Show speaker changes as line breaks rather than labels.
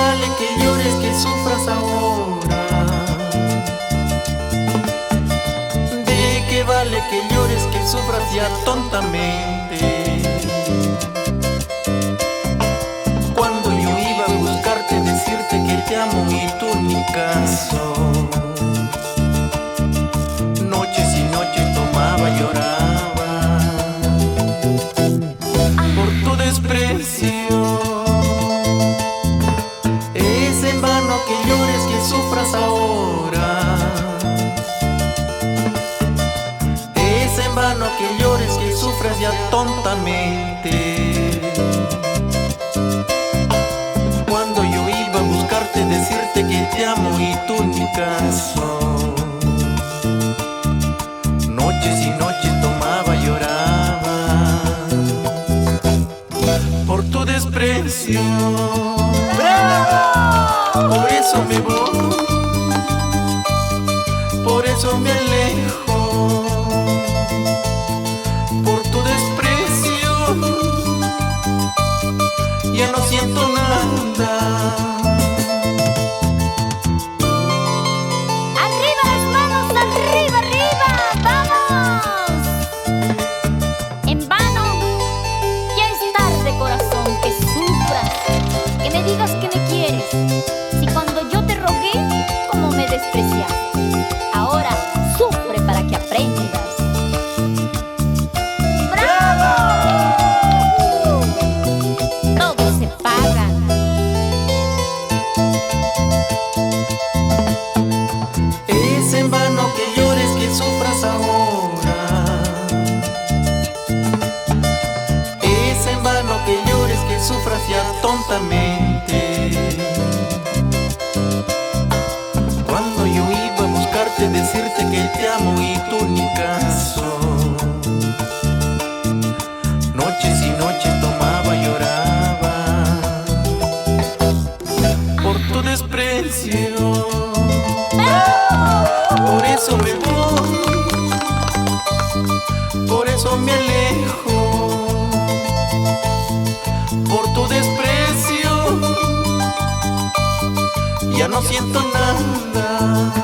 vale que llores, que sufras ahora? ¿De qué vale que llores, que sufras ya tontamente? Cuando yo iba a buscarte, decirte que te amo y tú ni caso. Noches y noches tomaba, lloraba por tu desprecio. Es en vano que llores, que sufras ahora. Es en vano que llores, que sufras ya tontamente. Cuando yo iba a buscarte, decirte que te amo y tú ni caso. Noches y noches tomaba, lloraba por tu desprecio. Por eso me voy, por eso me alejo, por tu desprecio. Ya no siento nada.
¡Arriba las manos! ¡Arriba, arriba! ¡Vamos! En vano, ya es tarde, corazón, que sufras, que me digas que me quieres. Si cuando yo te rogué, como me despreciaste, ahora sufre para que aprendas. ¡Bravo! Todo se paga.
Es en vano que llores, que sufras ahora. Es en vano que llores, que sufras ya tontamente. Cuando yo iba a buscarte, decirte que te amo y tú ni caso. Noches y noches tomaba, lloraba por tu desprecio. Por eso me voy, por eso me alejo, por tu desprecio. Ya no siento nada.